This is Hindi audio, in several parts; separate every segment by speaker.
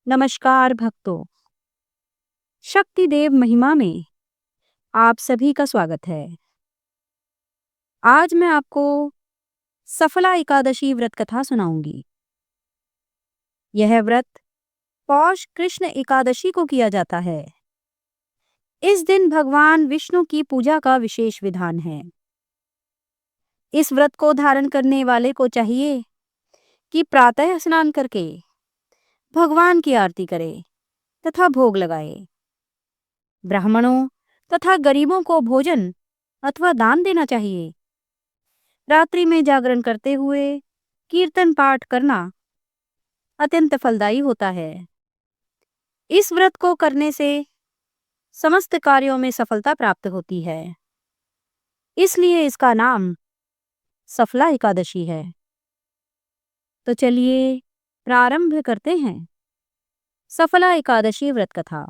Speaker 1: नमस्कार भक्तों। शक्ति देव महिमा में आप सभी का स्वागत है। आज मैं आपको सफला एकादशी व्रत कथा सुनाऊंगी। यह व्रत पौष कृष्ण एकादशी को किया जाता है। इस दिन भगवान विष्णु की पूजा का विशेष विधान है। इस व्रत को धारण करने वाले को चाहिए कि प्रातः स्नान करके भगवान की आरती करे तथा भोग लगाए। ब्राह्मणों तथा गरीबों को भोजन अथवा दान देना चाहिए। रात्रि में जागरण करते हुए कीर्तन पाठ करना अत्यंत फलदायी होता है। इस व्रत को करने से समस्त कार्यों में सफलता प्राप्त होती है, इसलिए इसका नाम सफला एकादशी है। तो चलिए प्रारंभ करते हैं सफला एकादशी व्रत कथा।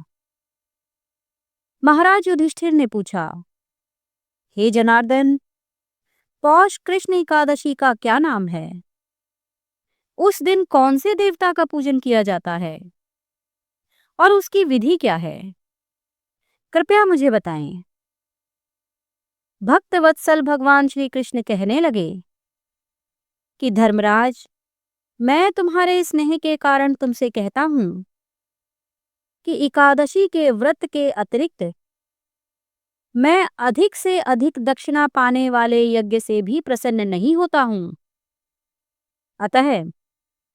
Speaker 1: महाराज युधिष्ठिर ने पूछा, हे जनार्दन, पौष कृष्ण एकादशी का क्या नाम है? उस दिन कौन से देवता का पूजन किया जाता है और उसकी विधि क्या है? कृपया मुझे बताएं। भक्त वत्सल भगवान श्री कृष्ण कहने लगे कि धर्मराज, मैं तुम्हारे स्नेह के कारण तुमसे कहता हूं कि एकादशी के व्रत के अतिरिक्त मैं अधिक से अधिक दक्षिणा पाने वाले यज्ञ से भी प्रसन्न नहीं होता हूं। अतः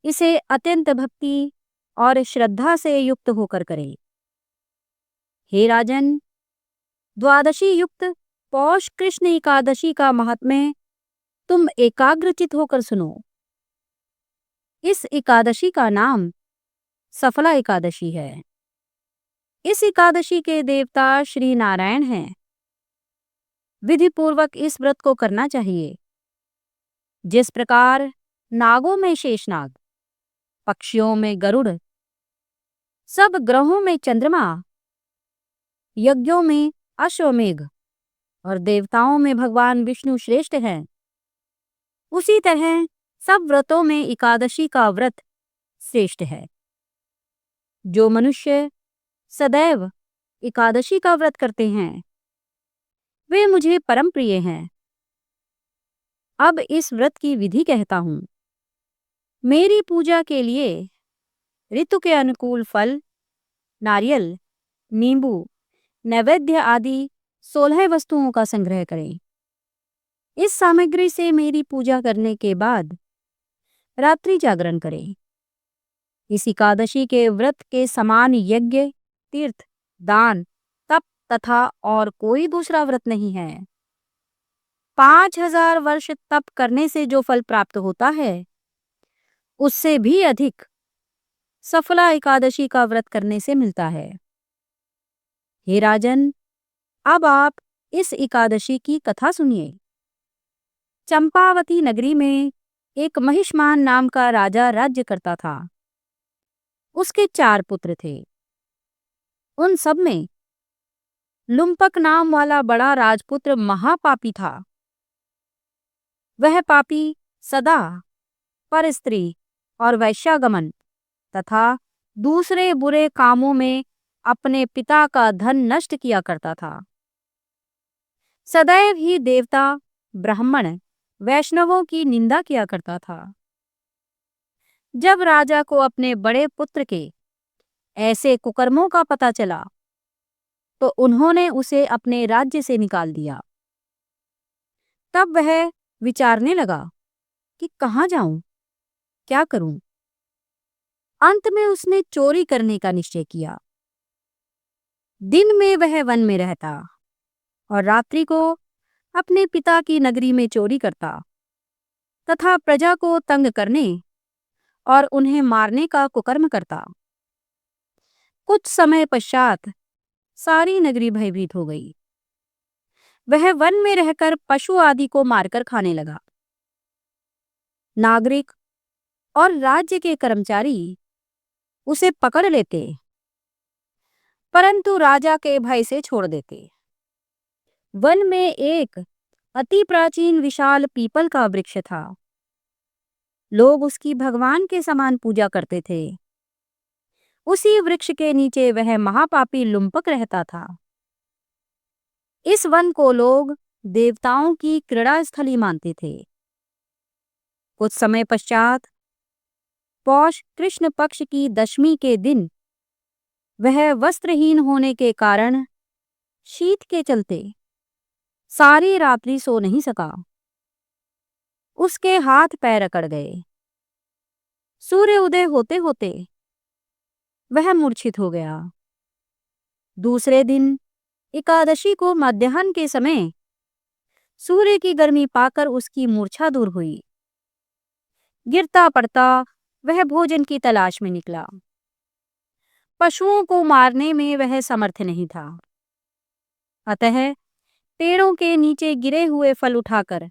Speaker 1: इसे अत्यंत भक्ति और श्रद्धा से युक्त होकर करें। हे राजन, द्वादशी युक्त पौष कृष्ण एकादशी का महात्म्य तुम एकाग्रचित होकर सुनो। इस एकादशी का नाम सफला एकादशी है। इस एकादशी के देवता श्री नारायण हैं। विधि पूर्वक इस व्रत को करना चाहिए। जिस प्रकार नागों में शेषनाग, पक्षियों में गरुड़, सब ग्रहों में चंद्रमा, यज्ञों में अश्वमेघ और देवताओं में भगवान विष्णु श्रेष्ठ हैं, उसी तरह सब व्रतों में एकादशी का व्रत श्रेष्ठ है। जो मनुष्य सदैव एकादशी का व्रत करते हैं वे मुझे परम प्रिय हैं। अब इस व्रत की विधि कहता हूं। मेरी पूजा के लिए ऋतु के अनुकूल फल, नारियल, नींबू, नैवेद्य आदि 16 वस्तुओं का संग्रह करें। इस सामग्री से मेरी पूजा करने के बाद रात्रि जागरण करें। इस एकादशी के व्रत के समान यज्ञ, तीर्थ, दान, तप तथा और कोई दूसरा व्रत नहीं है। 5000 वर्ष तप करने से जो फल प्राप्त होता है उससे भी अधिक सफला एकादशी का व्रत करने से मिलता है। हे राजन, अब आप इस एकादशी की कथा सुनिए। चंपावती नगरी में एक महिष्मान नाम का राजा राज्य करता था। उसके 4 पुत्र थे। उन सब में लुम्पक नाम वाला बड़ा राजपुत्र महापापी था। वह पापी सदा परस्त्री और वैश्यागमन तथा दूसरे बुरे कामों में अपने पिता का धन नष्ट किया करता था। सदैव ही देवता, ब्राह्मण, वैष्णवों की निंदा किया करता था। जब राजा को अपने बड़े पुत्र के ऐसे कुकर्मों का पता चला तो उन्होंने उसे अपने राज्य से निकाल दिया। तब वह विचारने लगा कि कहाँ जाऊं, क्या करूं। अंत में उसने चोरी करने का निश्चय किया। दिन में वह वन में रहता और रात्रि को अपने पिता की नगरी में चोरी करता तथा प्रजा को तंग करने और उन्हें मारने का कुकर्म करता। कुछ समय पश्चात सारी नगरी भयभीत हो गई। वह वन में रहकर पशु आदि को मारकर खाने लगा। नागरिक और राज्य के कर्मचारी उसे पकड़ लेते परंतु राजा के भय से छोड़ देते। वन में एक अति प्राचीन विशाल पीपल का वृक्ष था। लोग उसकी भगवान के समान पूजा करते थे। उसी वृक्ष के नीचे वह महापापी लुम्पक रहता था। इस वन को लोग देवताओं की क्रीड़ा स्थली मानते थे। कुछ समय पश्चात पौष कृष्ण पक्ष की दशमी के दिन वह वस्त्रहीन होने के कारण शीत के चलते सारी रात्रि सो नहीं सका। उसके हाथ पैर अकड़ गए। सूर्य उदय होते होते वह मूर्छित हो गया। दूसरे दिन एकादशी को मध्याह्न के समय सूर्य की गर्मी पाकर उसकी मूर्छा दूर हुई। गिरता पड़ता वह भोजन की तलाश में निकला। पशुओं को मारने में वह समर्थ नहीं था, अतः पेड़ों के नीचे गिरे हुए फल उठाकर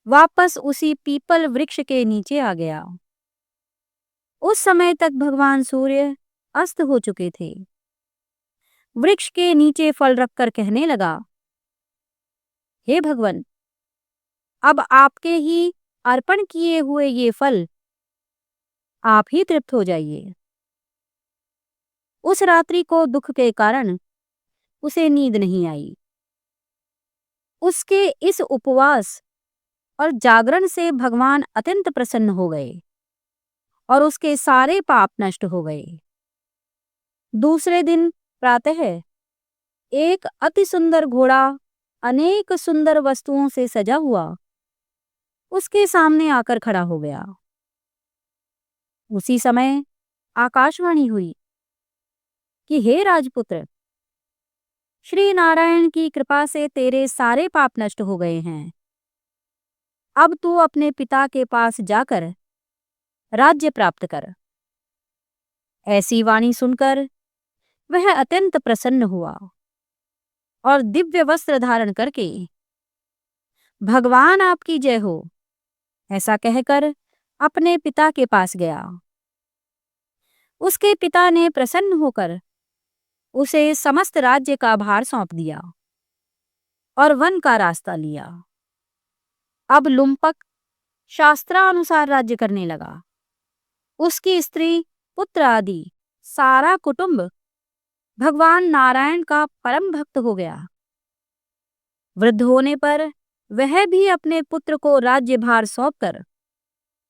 Speaker 1: वापस उसी पीपल वृक्ष के नीचे आ गया। उस समय तक भगवान सूर्य अस्त हो चुके थे। वृक्ष के नीचे फल रखकर कहने लगा, हे भगवान, अब आपके ही अर्पण किए हुए ये फल आप ही तृप्त हो जाइए। उस रात्रि को दुख के कारण उसे नींद नहीं आई। उसके इस उपवास और जागरण से भगवान अत्यंत प्रसन्न हो गए और उसके सारे पाप नष्ट हो गए। दूसरे दिन प्रातः एक अति सुंदर घोड़ा अनेक सुंदर वस्तुओं से सजा हुआ उसके सामने आकर खड़ा हो गया। उसी समय आकाशवाणी हुई कि हे राजपुत्र, श्री नारायण की कृपा से तेरे सारे पाप नष्ट हो गए हैं। अब तू अपने पिता के पास जाकर राज्य प्राप्त कर। ऐसी वाणी सुनकर वह अत्यंत प्रसन्न हुआ और दिव्य वस्त्र धारण करके भगवान आपकी जय हो ऐसा कहकर अपने पिता के पास गया। उसके पिता ने प्रसन्न होकर उसे समस्त राज्य का भार सौंप दिया और वन का रास्ता लिया। अब लुम्पक शास्त्रानुसार राज्य करने लगा। उसकी स्त्री, पुत्र आदि सारा कुटुंब भगवान नारायण का परम भक्त हो गया। वृद्ध होने पर वह भी अपने पुत्र को राज्यभार सौंपकर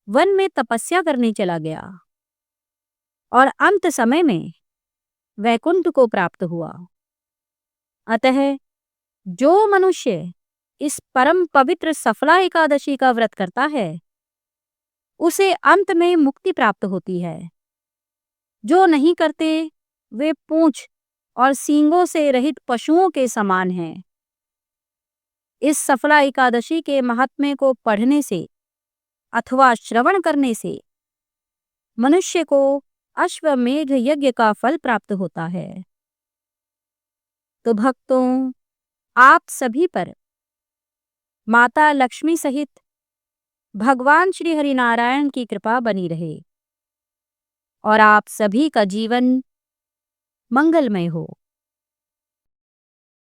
Speaker 1: वन में तपस्या करने चला गया और अंत समय में वैकुंठ को प्राप्त हुआ। अतः जो मनुष्य इस परम पवित्र सफला एकादशी का व्रत करता है उसे अंत में मुक्ति प्राप्त होती है। जो नहीं करते वे पूंछ और सींगों से रहित पशुओं के समान हैं। इस सफला एकादशी के महात्म्य को पढ़ने से अथवा श्रवण करने से मनुष्य को अश्वमेध यज्ञ का फल प्राप्त होता है। तो भक्तों, आप सभी पर माता लक्ष्मी सहित भगवान श्री हरिनारायण की कृपा बनी रहे और आप सभी का जीवन मंगलमय हो।